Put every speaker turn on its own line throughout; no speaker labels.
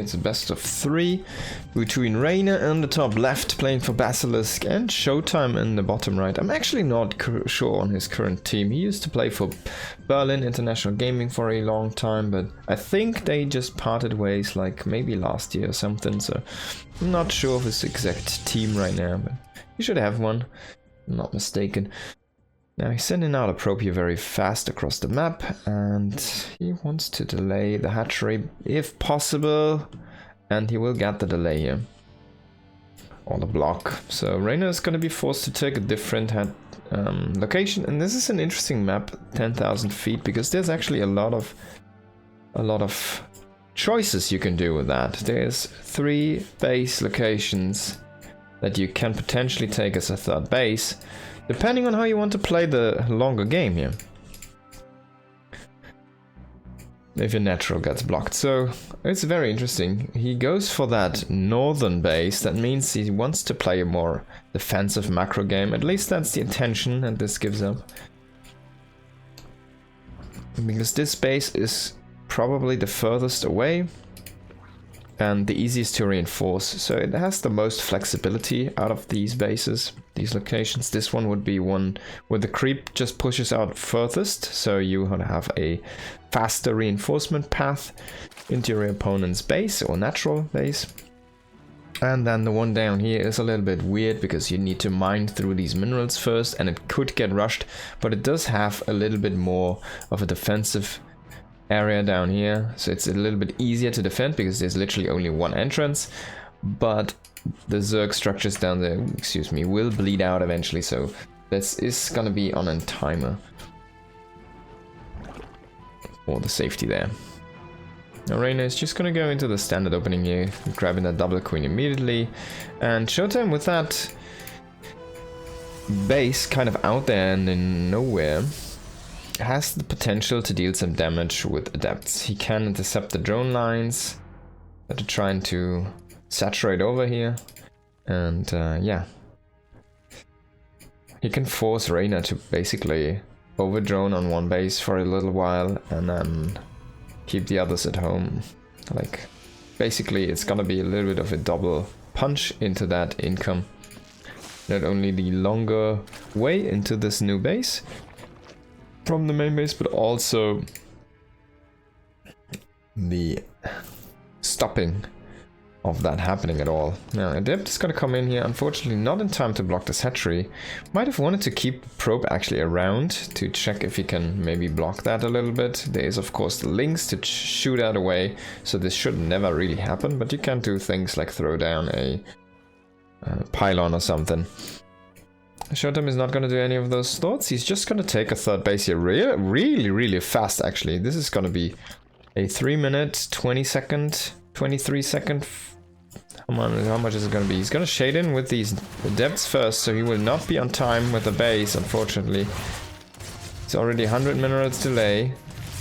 It's a best of 3 between Reynor in the top left playing for Basilisk and Showtime in the bottom right. I'm actually not sure on his current team. He used to play for Berlin International Gaming for a long time, but I think they just parted ways like maybe last year or something, so I'm not sure of his exact team right now, but he should have one, if I'm not mistaken. Now he's sending out a probe here very fast across the map, and he wants to delay the hatchery if possible, and he will get the delay here. Or the block. So Reynor is going to be forced to take a different location, and this is an interesting map, 10,000 feet, because there's actually a lot of choices you can do with that. There's 3 base locations that you can potentially take as a third base, depending on how you want to play the longer game here. If your natural gets blocked. So it's very interesting. He goes for that northern base. That means he wants to play a more defensive macro game. At least that's the intention, and this gives up. Because this base is probably the furthest away and the easiest to reinforce, so it has the most flexibility out of these bases, these locations. This one would be one where the creep just pushes out furthest, so you have a faster reinforcement path into your opponent's base or natural base. And then the one down here is a little bit weird because you need to mine through these minerals first, and it could get rushed, but it does have a little bit more of a defensive area down here, so it's a little bit easier to defend because there's literally only one entrance, but the Zerg structures down there, excuse me, will bleed out eventually, so this is gonna be on a timer for the safety there. Now Reynor is just gonna go into the standard opening here, grabbing that double queen immediately, and Showtime with that base kind of out there and in nowhere has the potential to deal some damage with adepts. He can intercept the drone lines that are trying to saturate over here, and yeah, he can force Reynor to basically over drone on one base for a little while and then keep the others at home. Like, basically it's gonna be a little bit of a double punch into that income. Not only the longer way into this new base from the main base, but also the stopping of that happening at all. Now Adept is gonna come in here, unfortunately not in time to block this hatchery. Might have wanted to keep the probe actually around to check if he can maybe block that a little bit. There is of course the links to shoot that away, so this should never really happen, but you can do things like throw down a pylon or something. Showtime is not going to do any of those thoughts. He's just going to take a third base here really fast, actually. This is going to be a 3 minute, 23 second. How much is it going to be? He's going to shade in with these depths first, so he will not be on time with the base, unfortunately. It's already 100 minerals delay.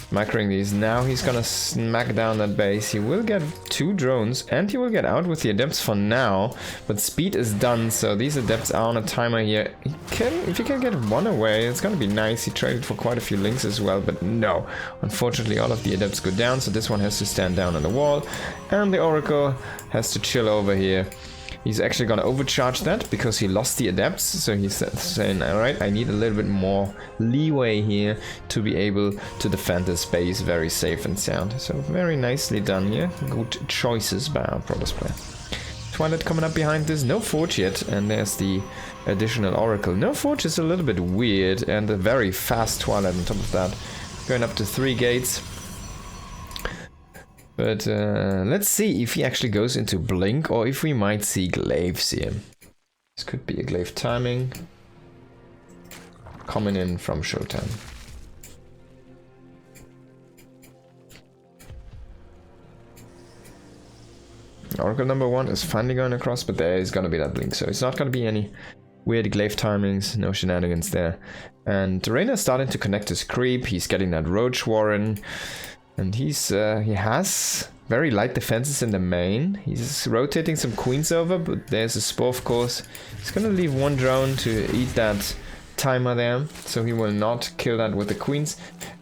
Macroing these. Now he's gonna smack down that base. He will get 2 drones and he will get out with the adepts for now, but speed is done, so these adepts are on a timer here. If he can get 1 away, it's gonna be nice. He traded for quite a few links as well, but no. Unfortunately, all of the adepts go down, so this one has to stand down on the wall, and the Oracle has to chill over here. He's actually gonna overcharge that because he lost the adepts, so he's saying, alright, I need a little bit more leeway here to be able to defend this base very safe and sound. So very nicely done here. Good choices by our Protoss player. Twilight coming up behind this, no Forge yet, and there's the additional Oracle. No Forge is a little bit weird, and a very fast Twilight on top of that. Going up to 3 gates. But let's see if he actually goes into Blink, or if we might see Glaives here. This could be a Glaive timing coming in from Showtime. Oracle number 1 is finally going across, but there is going to be that Blink, so it's not going to be any weird Glaive timings, no shenanigans there. And Reynor is starting to connect his creep. He's getting that Roach Warren. And he has very light defenses in the main. He's rotating some queens over, but there's a Spore, of course. He's gonna leave 1 drone to eat that timer there, so he will not kill that with the queens.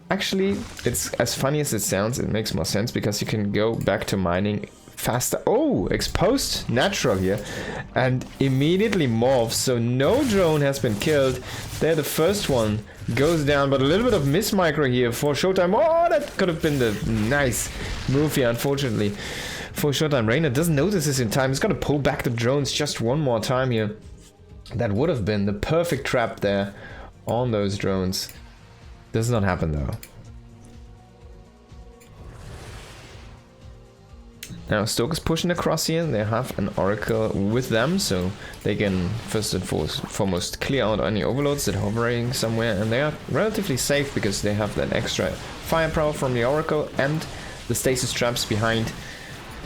Actually, it's as funny as it sounds, it makes more sense because you can go back to mining faster. Oh, exposed natural here. And immediately morphs, so no drone has been killed. There, the first one goes down, but a little bit of miss micro here for Showtime. Oh, that could have been the nice move here, unfortunately. For Showtime, Reynor doesn't notice this in time. He's got to pull back the drones just one more time here. That would have been the perfect trap there on those drones. Does not happen though. Now Stoker's pushing across here. They have an Oracle with them, so they can first and foremost clear out any overloads that are hovering somewhere, and they are relatively safe because they have that extra firepower from the Oracle and the stasis traps behind.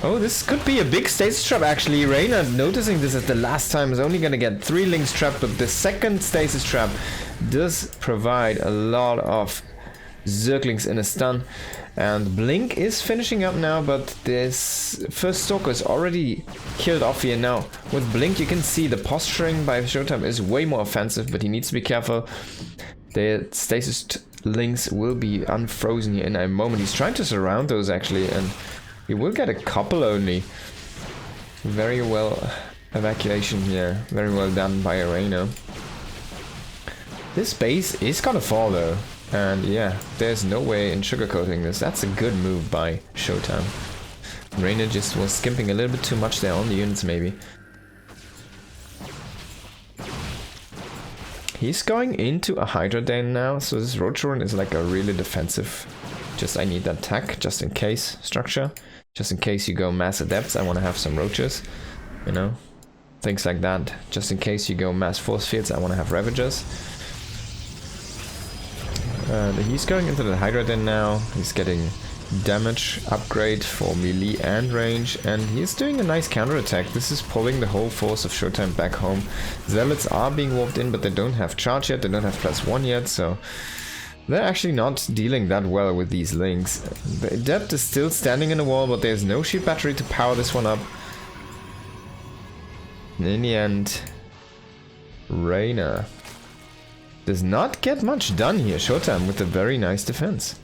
Oh, this could be a big stasis trap actually. Reynor, noticing this at the last time, is only going to get 3 links trapped, but the second stasis trap does provide a lot of Zerglings in a stun. And Blink is finishing up now, but this first Stalker is already killed off here now. With Blink you can see the posturing by Showtime is way more offensive, but he needs to be careful. The stasis links will be unfrozen here in a moment. He's trying to surround those actually, and he will get a couple only. Very well evacuation here. Very well done by Reynor. This base is gonna fall though. And yeah, there's no way in sugarcoating this. That's a good move by Showtime. Reynor just was skimping a little bit too much there on the units maybe. He's going into a Hydra Dane now, so this Roachorn is like a really defensive. Just I need that tech just in case structure. Just in case you go mass adepts, I want to have some roaches, you know, things like that. Just in case you go mass force fields, I want to have ravagers. He's going into the Hydra Den now. He's getting damage upgrade for melee and range, and he's doing a nice counterattack. This is pulling the whole force of Showtime back home. Zealots are being warped in, but they don't have charge yet. They don't have +1 yet, so they're actually not dealing that well with these links. The Adept is still standing in the wall, but there's no shield battery to power this one up. And in the end, Reynor does not get much done here. Showtime with a very nice defense.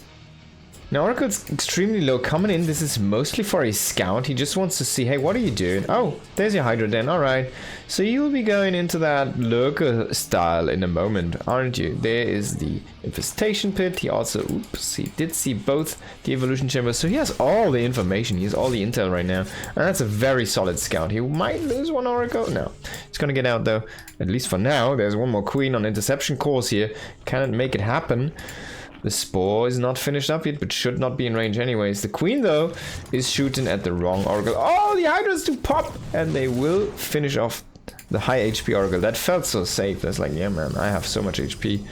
Now Oracle's extremely low coming in. This is mostly for a scout. He just wants to see, hey, what are you doing? Oh, there's your Hydra Den. Alright. So you'll be going into that lurker style in a moment, aren't you? There is the infestation pit. He also, oops, he did see both the evolution chambers. So he has all the information. He has all the intel right now. And that's a very solid scout. He might lose one Oracle. No. He's gonna get out though. At least for now. There's one more queen on interception course here. Cannot make it happen. The Spore is not finished up yet, but should not be in range anyways. The Queen, though, is shooting at the wrong Oracle. Oh, the Hydras do pop! And they will finish off the high HP Oracle. That felt so safe. That's like, yeah, man, I have so much HP.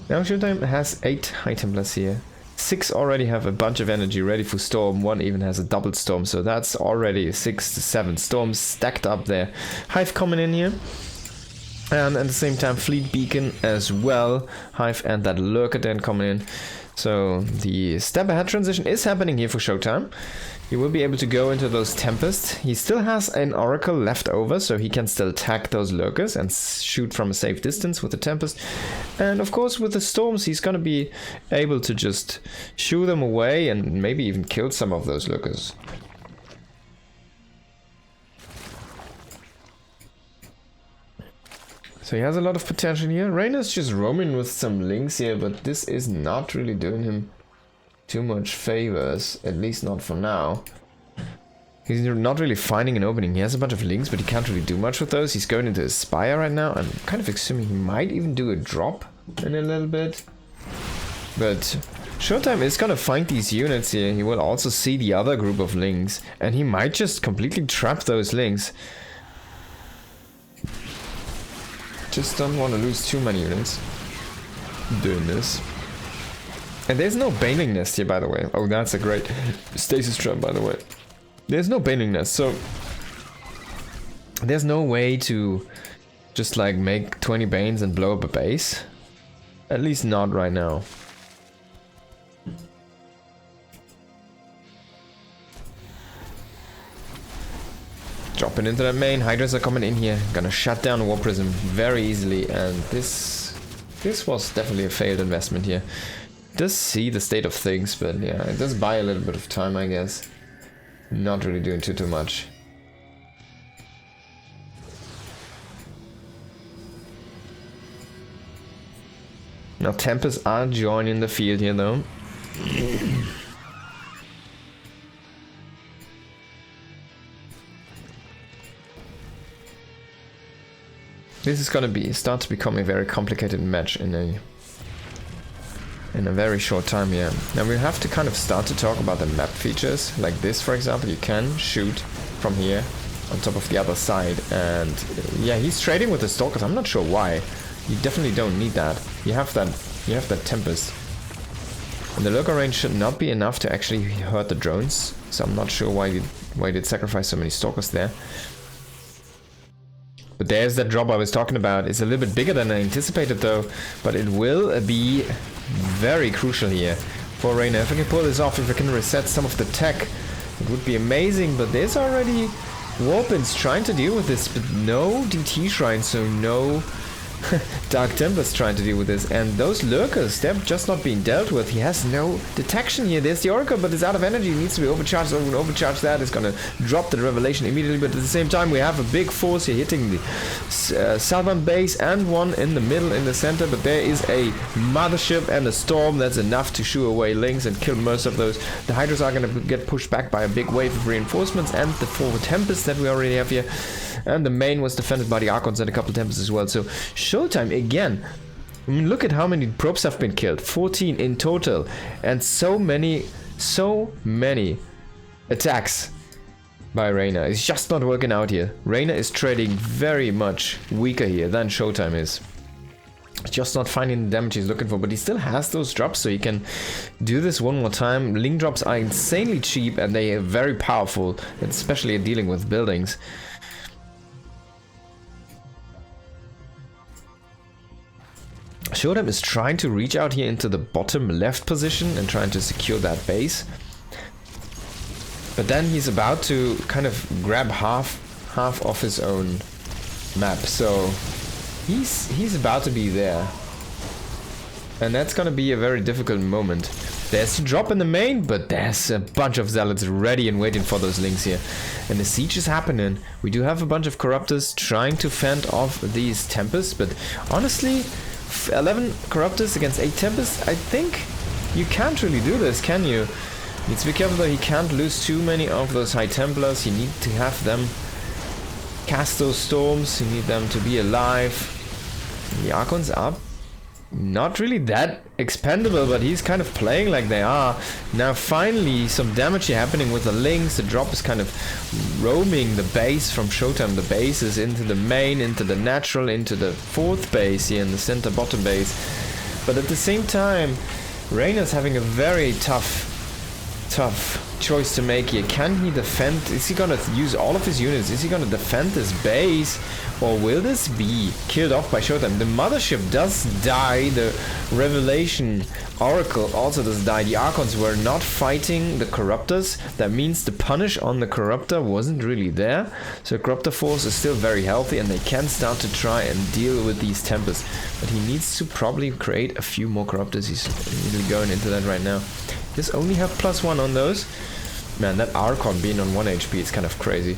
Now Showtime has 8 High Templars here. 6 already have a bunch of energy ready for Storm. 1 even has a doubled Storm, so that's already 6 to 7 Storms stacked up there. Hive coming in here. And at the same time, Fleet Beacon as well. Hive and that Lurker Den coming in. So the step ahead transition is happening here for Showtime. He will be able to go into those Tempests. He still has an Oracle left over, so he can still attack those Lurkers and shoot from a safe distance with the Tempest. And of course with the Storms, he's gonna be able to just shoo them away and maybe even kill some of those Lurkers. So he has a lot of potential here. Reynor's just roaming with some links here, but this is not really doing him too much favors, at least not for now. He's not really finding an opening. He has a bunch of links, but he can't really do much with those. He's going into his Spire right now. I'm kind of assuming he might even do a drop in a little bit. But Showtime is gonna find these units here. He will also see the other group of links, and he might just completely trap those links. Just don't want to lose too many units doing this. And there's no Baneling Nest here, by the way. Oh, that's a great stasis trap, by the way. There's no Baneling Nest, so there's no way to just like make 20 Banes and blow up a base. At least not right now. Dropping into that main, Hydras are coming in here, gonna shut down War Prism very easily, and this was definitely a failed investment here. Does see the state of things, but yeah, it does buy a little bit of time, I guess. not really doing too much. Now Tempests are joining the field here though. This is gonna start to become a very complicated match in a very short time here. Now we have to kind of start to talk about the map features. Like this, for example, you can shoot from here on top of the other side, and yeah, he's trading with the Stalkers. I'm not sure why. You definitely don't need that. You have that Tempest. And the lurker range should not be enough to actually hurt the drones. So I'm not sure why he did sacrifice so many Stalkers there. But there's that drop I was talking about. It's a little bit bigger than I anticipated though. But it will be very crucial here for Reynor. If I can pull this off, if I can reset some of the tech, it would be amazing. But there's already Warpins trying to deal with this, but no DT Shrine, so no Dark Tempest trying to deal with this, and those lurkers, they're just not being dealt with. He has no detection here. There's the Oracle, but it's out of energy. It needs to be overcharged. So overcharge that is gonna drop the Revelation immediately, but at the same time we have a big force here hitting the southern base and one in the middle, in the center, but there is a mothership and a storm that's enough to shoo away Lynx and kill most of those. The Hydras are gonna get pushed back by a big wave of reinforcements and the 4 Tempests that we already have here. And the main was defended by the Archons and a couple Tempests as well. So Showtime again. I mean, look at how many probes have been killed. 14 in total. And so many attacks by Reynor. It's just not working out here. Reynor is trading very much weaker here than Showtime is. Just not finding the damage he's looking for, but he still has those drops, so he can do this one more time. Link drops are insanely cheap and they are very powerful, especially at dealing with buildings. Showtime is trying to reach out here into the bottom left position and trying to secure that base. But then he's about to kind of grab half of his own map. So he's about to be there. And that's gonna be a very difficult moment. There's a drop in the main, but there's a bunch of zealots ready and waiting for those links here. And the siege is happening. We do have a bunch of corruptors trying to fend off these Tempests, but honestly, 11 Corruptors against 8 Tempests, I think you can't really do this, can you? Needs to be careful though, he can't lose too many of those High Templars. You need to have them cast those storms, you need them to be alive. The Archons are not really that expendable, but he's kind of playing like they are. Now finally some damage here happening with the links. The drop is kind of roaming the base from Showtime. The base is into the main, into the natural, into the 4th base here in the center bottom base. But at the same time, Reynor's having a very tough choice to make here. Can he defend? Is he gonna use all of his units? Is he gonna defend this base? Or will this be killed off by Showtime? The mothership does die. The Revelation Oracle also does die. The Archons were not fighting the Corruptors. That means the punish on the Corruptor wasn't really there. So Corruptor force is still very healthy and they can start to try and deal with these Tempests. But he needs to probably create a few more Corruptors. He's really going into that right now. Just only have +1 on those. Man, that Archon being on 1 HP is kind of crazy.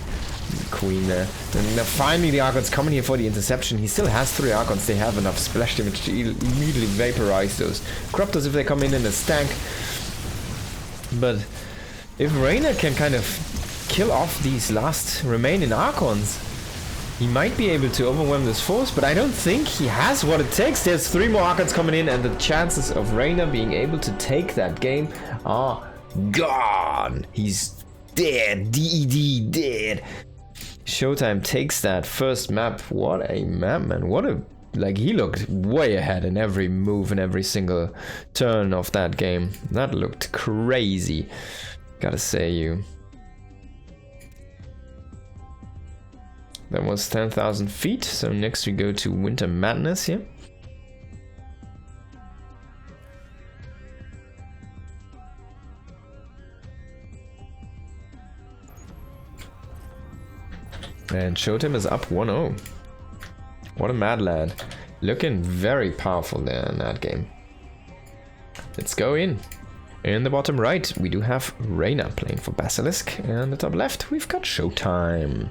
Queen there. And now finally the Archons coming here for the interception. He still has 3 Archons. They have enough splash damage to immediately vaporize those Corruptors if they come in a stank. But if Reynor can kind of kill off these last remaining Archons, he might be able to overwhelm this force, but I don't think he has what it takes. There's 3 more Archons coming in and the chances of Reynor being able to take that game are gone. He's dead. DED dead. Showtime takes that first map. What a map, man. What a... Like, he looked way ahead in every move and every single turn of that game. That looked crazy. Gotta say you. That was 10,000 feet. So next we go to Winter Madness here. And Showtime is up 1-0. What a mad lad. Looking very powerful there in that game. Let's go in. In the bottom right, we do have Reynor playing for Basilisk. And the top left, we've got Showtime.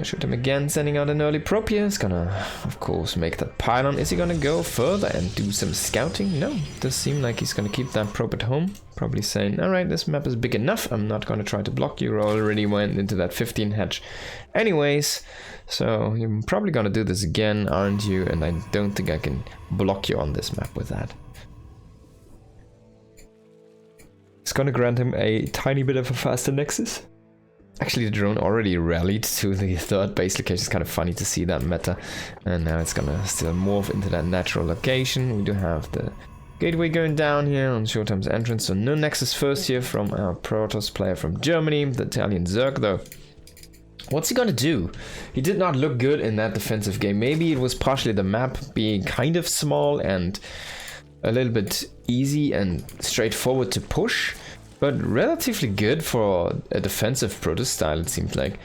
Shoot him again, sending out an early probe here. He's gonna, of course, make that pylon. Is he gonna go further and do some scouting? No, does seem like he's gonna keep that probe at home. Probably saying, alright, this map is big enough. I'm not gonna try to block you. You already went into that 15 hatch anyways. So you're probably gonna do this again, aren't you? And I don't think I can block you on this map with that. It's gonna grant him a tiny bit of a faster nexus. Actually, the drone already rallied to the third base location. It's kind of funny to see that meta. And now it's gonna still morph into that natural location. We do have the gateway going down here on Showtime's entrance. So no nexus first here from our Protoss player from Germany, the Italian Zerg though. What's he gonna do? He did not look good in that defensive game. Maybe it was partially the map being kind of small and a little bit easy and straightforward to push. But relatively good for a defensive Protoss style, it seems like.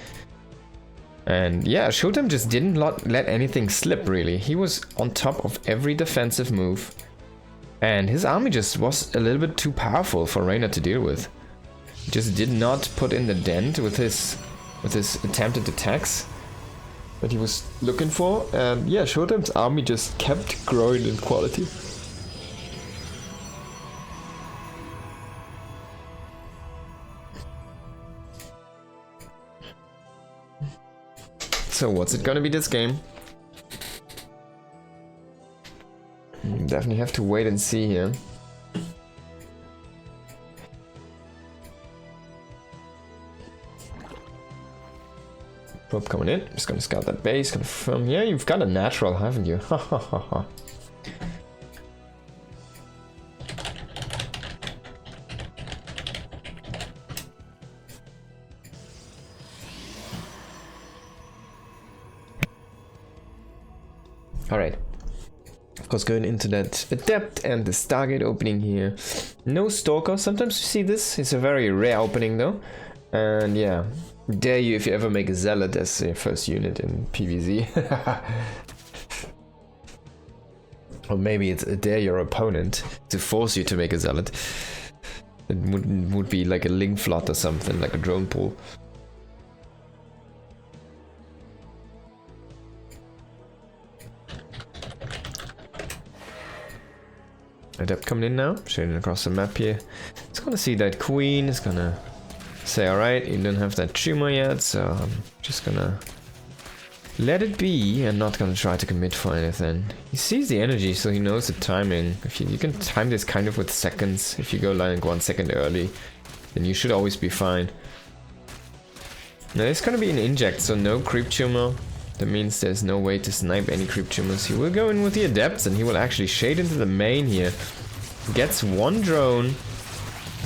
And yeah, Showtime just didn't let anything slip, really. He was on top of every defensive move. And his army just was a little bit too powerful for Reynor to deal with. He just did not put in the dent with his attempted attacks that he was looking for. And yeah, Showtime's army just kept growing in quality. So what's it gonna be this game? Definitely have to wait and see here. Probe coming in. Just gonna scout that base. Confirm. Yeah, you've got a natural, haven't you? Ha ha ha ha. Alright, of course going into that Adept and the Stargate opening here. No Stalker, sometimes you see this, it's a very rare opening though. And yeah, dare you if you ever make a Zealot as your first unit in PvZ. Or maybe it's a dare your opponent to force you to make a Zealot. It would be like a Ling Flot or something, like a drone pool. Adept coming in now, shading across the map here. It's gonna see that queen, it's gonna say, alright, you don't have that tumor yet, so I'm just gonna let it be and not gonna try to commit for anything. He sees the energy, so he knows the timing. If you can time this kind of with seconds. If you go like 1 second early, then you should always be fine. Now it's gonna be an inject, so no creep tumor. That means there's no way to snipe any creep tumors. He will go in with the adepts and he will actually shade into the main here. Gets one drone.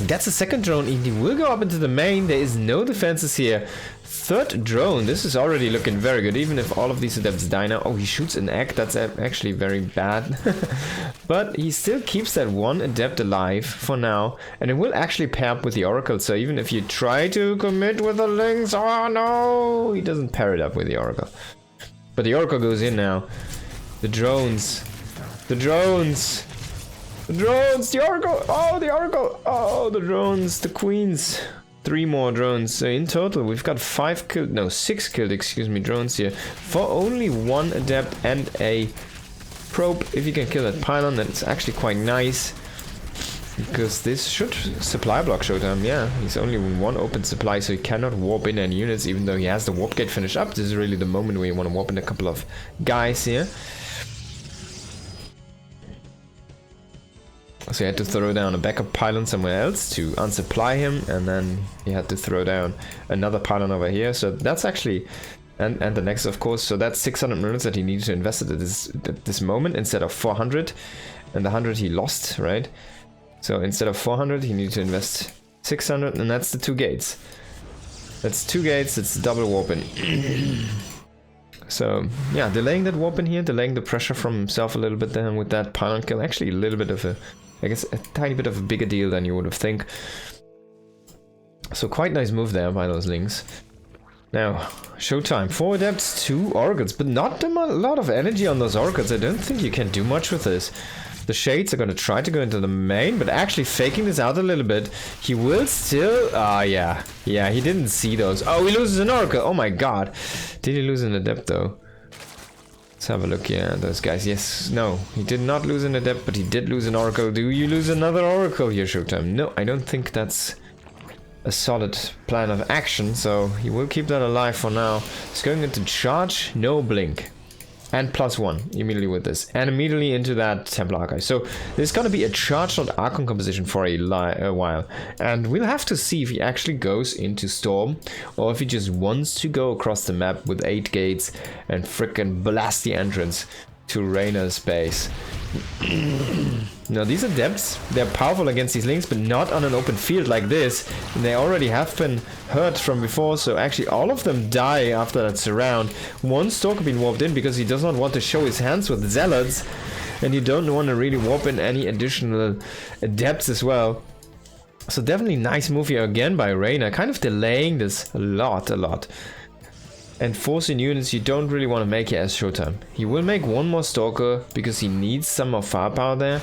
Gets a second drone. He will go up into the main. There is no defenses here. Third drone. This is already looking very good. Even if all of these adepts die now. Oh, he shoots an egg. That's actually very bad. But he still keeps that one adept alive for now. And it will actually pair up with the Oracle. So even if you try to commit with the Lynx. Oh no! He doesn't pair it up with the Oracle. But the Oracle goes in now. The drones. The drones. The drones. The Oracle. Oh, the Oracle. Oh, the drones. The queens. 3 more drones. So in total, we've got 5 killed. No, 6 killed, excuse me, drones here. For only 1 adept and a probe. If you can kill that pylon, that's actually quite nice. Because this should supply block Showtime, yeah. He's only in 1 open supply, so he cannot warp in any units, even though he has the warp gate finished up. This is really the moment where you want to warp in a couple of guys here. So he had to throw down a backup pylon somewhere else to unsupply him, and then he had to throw down another pylon over here. So that's actually... And the next, of course, so that's 600 minutes that he needed to invest at this moment, instead of 400. And the 100 he lost, right? So instead of 400, he needed to invest 600, and that's the 2 gates. That's 2 gates, it's double warping. So, yeah, delaying that warping here, delaying the pressure from himself a little bit then with that pylon kill. Actually, a little bit of a, I guess, a tiny bit of a bigger deal than you would have think. So quite nice move there by those Lings. Now, Showtime, 4 adepts, 2 oracles, but not a lot of energy on those oracles. I don't think you can do much with this. The Shades are going to try to go into the main, but actually faking this out a little bit. He will still... yeah. Yeah, he didn't see those. Oh, he loses an Oracle. Oh my god. Did he lose an Adept, though? Let's have a look here at those guys. Yes, no. He did not lose an Adept, but he did lose an Oracle. Do you lose another Oracle here, Showtime? No, I don't think that's a solid plan of action, so he will keep that alive for now. He's going into charge, no blink. And +1 immediately with this, and immediately into that Templar Archive. So there's gonna be a charged on Archon composition for a while, and we'll have to see if he actually goes into Storm or if he just wants to go across the map with 8 gates and frickin' blast the entrance to Reynor's base. Now these Adepts, they're powerful against these links, but not on an open field like this. And they already have been hurt from before, so actually all of them die after that surround. One Stalker being warped in because he does not want to show his hands with Zealots, and you don't want to really warp in any additional Adepts as well. So definitely nice move here again by Reynor, kind of delaying this a lot. And forcing units you don't really want to make here as Showtime. He will make one more Stalker because he needs some more firepower there.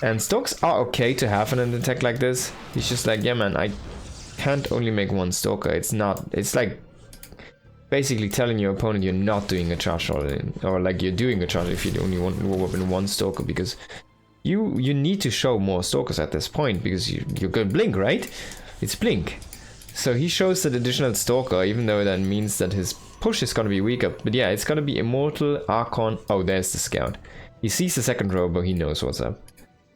And Stalkers are okay to have in an attack like this. He's just like, yeah man, I can't only make one Stalker. It's like basically telling your opponent you're not doing a charge or like you're doing a charge if you only want to warp in one Stalker, because you need to show more Stalkers at this point because you're going blink, right? It's blink. So he shows that additional Stalker, even though that means that his push is going to be weaker. But yeah, it's going to be Immortal, Archon. Oh, there's the Scout. He sees the second Robo, he knows what's up.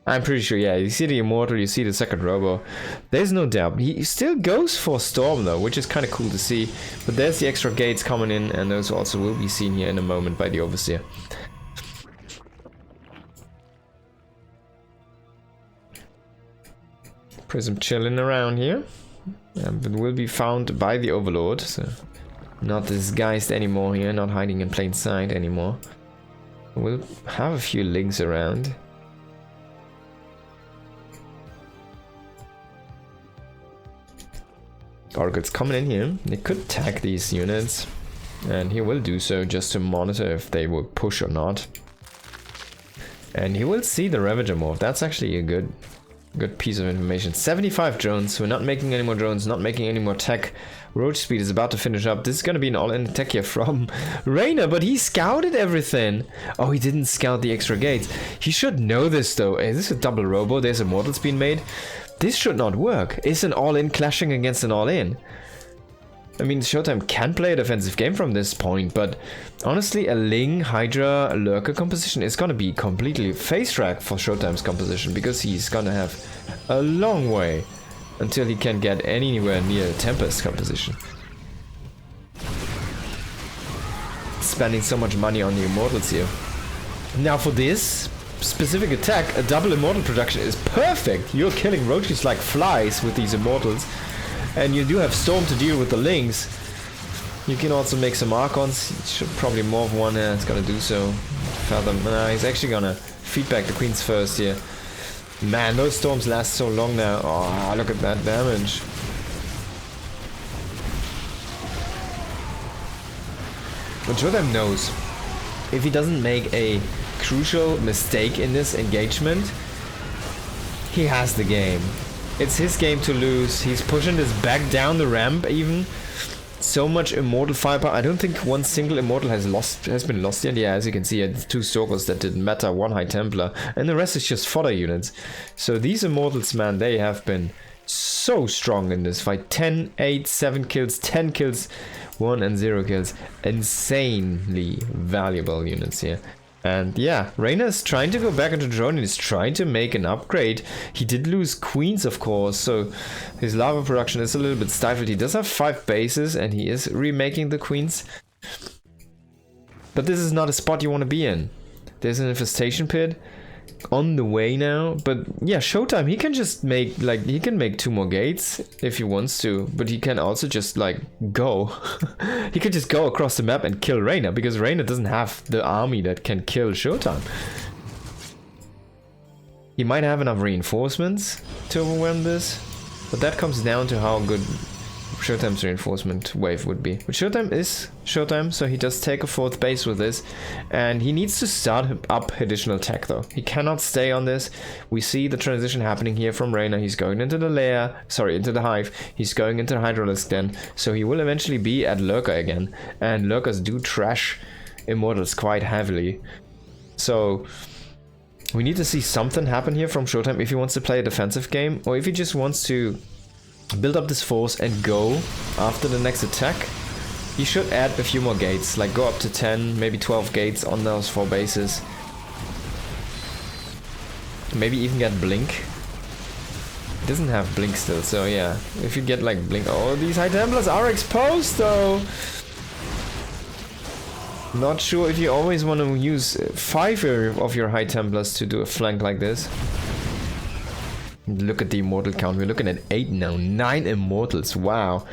I'm pretty sure, yeah, you see the Immortal, you see the second Robo. There's no doubt. He still goes for Storm though, which is kind of cool to see. But there's the extra gates coming in, and those also will be seen here in a moment by the Overseer. Prism chilling around here. But will be found by the Overlord, so not disguised anymore here, not hiding in plain sight anymore. We'll have a few links around. Oracle's coming in here. They could tag these units, and he will do so just to monitor if they will push or not. And he will see the Ravager move. That's actually a good piece of information. 75 drones. We're not making any more drones, not making any more tech. Roach speed is about to finish up. This is going to be an all-in attack here from Reynor, but he scouted everything. Oh, he didn't scout the extra gates. He should know this though. Is this a double Robo? There's Immortals being made. This should not work. It's an all-in clashing against an all-in. I mean, Showtime can play a defensive game from this point, but honestly, a Ling, Hydra, Lurker composition is going to be completely face-track for Showtime's composition, because he's going to have a long way until he can get anywhere near Tempest composition. Spending so much money on the Immortals here. Now for this specific attack, a double Immortal production is perfect. You're killing roaches like flies with these Immortals. And you do have Storm to deal with the links. You can also make some Archons. You should probably morph one. It's gonna do so. Fathom. He's actually gonna feed back the Queens first here. Man, those Storms last so long now. Oh, look at that damage. But Showtime knows, if he doesn't make a crucial mistake in this engagement, he has the game. It's his game to lose. He's pushing this back down the ramp even. So much Immortal firepower. I don't think one single Immortal has been lost yet. Yeah, as you can see, it's 2 Stalkers that didn't matter, 1 High Templar, and the rest is just fodder units. So these Immortals, man, they have been so strong in this fight. 10, 8, 7 kills, 10 kills, 1 and 0 kills. Insanely valuable units here. And yeah, Reynor is trying to go back into drone and he's trying to make an upgrade. He did lose Queens, of course, so his lava production is a little bit stifled. He does have 5 bases and he is remaking the Queens. But this is not a spot you want to be in. There's an infestation pit on the way now. But yeah, Showtime, he can just make, like, he can make 2 more gates if he wants to. But he can also just, like, go. He could just go across the map and kill Reynor, because Reynor doesn't have the army that can kill Showtime. He might have enough reinforcements to overwhelm this, but that comes down to how good Showtime's reinforcement wave would be. But Showtime is Showtime, so he does take a 4th base with this. And he needs to start up additional tech though. He cannot stay on this. We see the transition happening here from Reynor. He's going into the lair, sorry, into the hive. He's going into the Hydralisk den. So he will eventually be at Lurker again. And Lurkers do trash Immortals quite heavily. So we need to see something happen here from Showtime if he wants to play a defensive game, or if he just wants to build up this force and go after the next attack. He should add a few more gates, like go up to 10, maybe 12 gates on those 4 bases. Maybe even get Blink. It doesn't have Blink still, so yeah. If you get like Blink... Oh, these High Templars are exposed though! Not sure if you always want to use 5 of your High Templars to do a flank like this. Look at the immortal count. We're looking at 8 now. 9 immortals. Wow.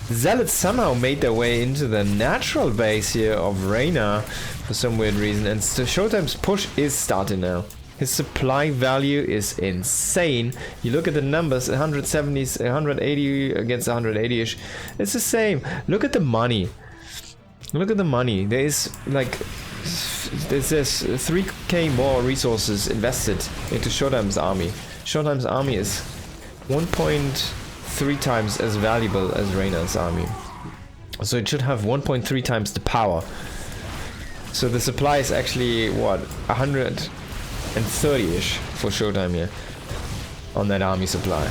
Zealots somehow made their way into the natural base here of Reynor for some weird reason. And so Showtime's push is starting now. His supply value is insane. You look at the numbers, 170, 180 against 180-ish. It's the same. Look at the money. Look at the money. There is like... There's 3k more resources invested into Showtime's army. Showtime's army is 1.3 times as valuable as Reynor's army. So it should have 1.3 times the power. So the supply is actually, what, 130-ish for Showtime here on that army supply.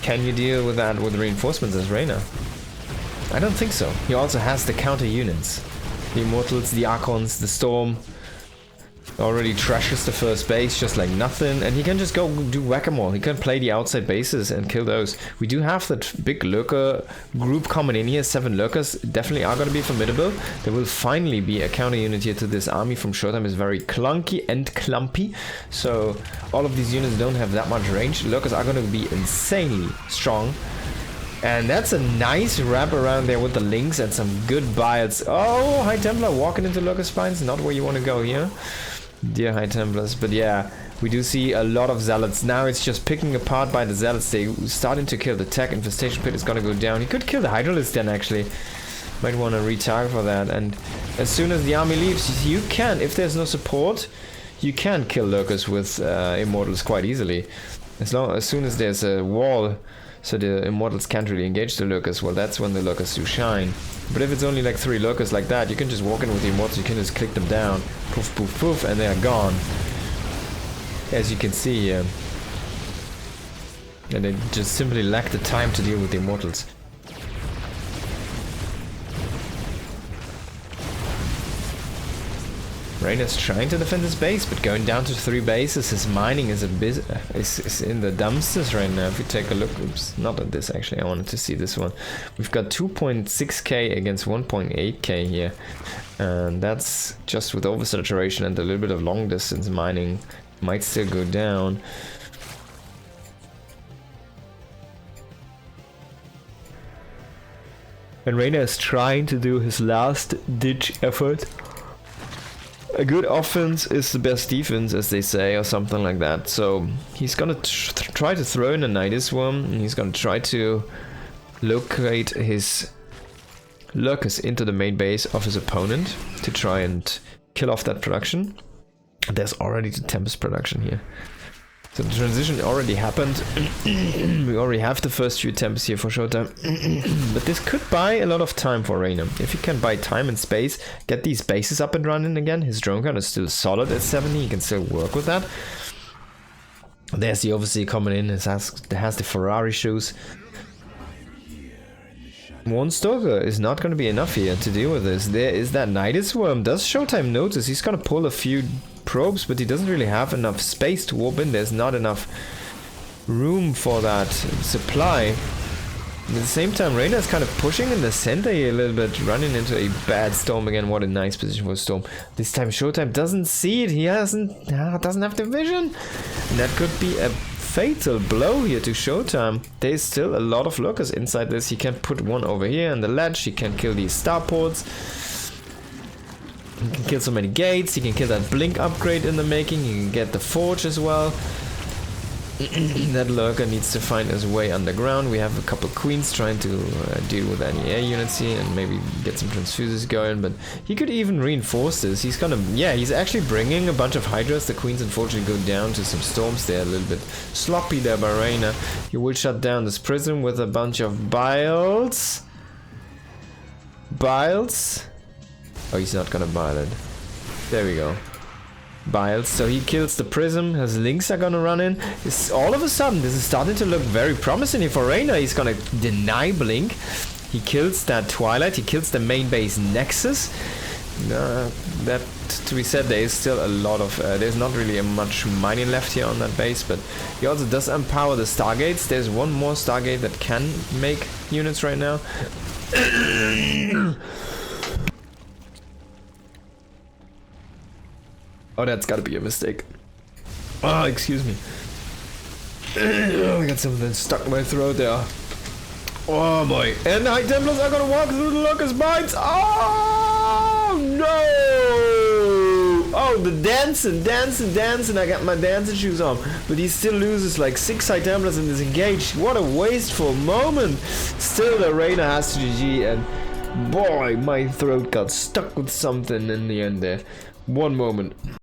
Can you deal with that with reinforcements as Reynor? I don't think so. He also has the counter units. The Immortals, the Archons, the Storm. Already trashes the first base just like nothing. And he can just go do whack-a-mole. He can play the outside bases and kill those. We do have that big lurker group coming in here. 7 lurkers definitely are going to be formidable. There will finally be a counter unit here to this army from Showtime. Is very clunky and clumpy. So all of these units don't have that much range. Lurkers are going to be insanely strong. And that's a nice wrap around there with the links and some good builds. Oh, High Templar walking into Lurker Spines. Not where you want to go here, dear High Templars. But yeah, we do see a lot of Zealots. Now it's just picking apart by the Zealots. They starting to kill the tech. Infestation Pit is going to go down. He could kill the Hydralisk then actually. Might want to retarget for that. And as soon as the army leaves, you can, if there's no support, you can kill Lurkers with Immortals quite easily. As soon as there's a wall, so the Immortals can't really engage the Lurkers, well, that's when the Lurkers do shine. But if it's only like 3 Lurkers like that, you can just walk in with the Immortals, you can just click them down, poof, poof, poof, and they're gone. As you can see here. And they just simply lack the time to deal with the Immortals. Reynor's trying to defend his base, but going down to 3 bases, his mining is is in the dumpsters right now. If you take a look, oops, not at this actually, I wanted to see this one. We've got 2.6k against 1.8k here, and that's just with oversaturation and a little bit of long distance mining. Might still go down. And Reynor is trying to do his last ditch effort. A good offense is the best defense, as they say, or something like that. So he's gonna try to throw in a Nidus Worm, and he's gonna try to locate his lurkers into the main base of his opponent to try and kill off that production. There's already the Tempest production here. So the transition already happened. We already have the first few Tempests here for Showtime. But this could buy a lot of time for Reynor. If he can buy time and space, get these bases up and running again. His drone count is still solid at 70. He can still work with that. There's the Overseer coming in. It has the Ferrari shoes. One Stalker is not going to be enough here to deal with this. There is that Nidus Worm. Does Showtime notice? He's going to pull a few probes, but he doesn't really have enough space to warp in. There's not enough room for that supply. At the same time, Reynor is kind of pushing in the center here a little bit, running into a bad Storm again. What a nice position for Storm. This time Showtime doesn't see it. He doesn't have the vision. And that could be a fatal blow here to Showtime. There's still a lot of lurkers inside this. He can put one over here on the ledge. He can kill these starports. He can kill so many gates. He can kill that blink upgrade in the making. He can get the forge as well. That lurker needs to find his way underground. We have a couple queens trying to deal with any air units here and maybe get some transfuses going, but he could even reinforce this. He's gonna, yeah, he's actually bringing a bunch of hydras. The queens unfortunately go down to some storms. They're a little bit sloppy there by Reynor. He will shut down this prism with a bunch of biles. Biles? Oh, he's not gonna bile it. There we go. Biles, so he kills the prism. His links are gonna run in. All of a sudden, this is starting to look very promising here for Reynor. He's gonna deny blink. He kills that Twilight. He kills the main base Nexus. That to be said, there is still a lot of. There's not really much mining left here on that base, but he also does empower the Stargates. There's one more Stargate that can make units right now. Oh, that's gotta be a mistake. Oh, excuse me. I got something stuck in my throat there. Oh boy. And the High Templars are gonna walk through the Locust Mines. Oh no! Oh, the dancing. I got my dancing shoes on. But he still loses like 6 High Templars and is engaged. What a wasteful moment. Still, the Reynor has to GG, and boy, my throat got stuck with something in the end there. One moment.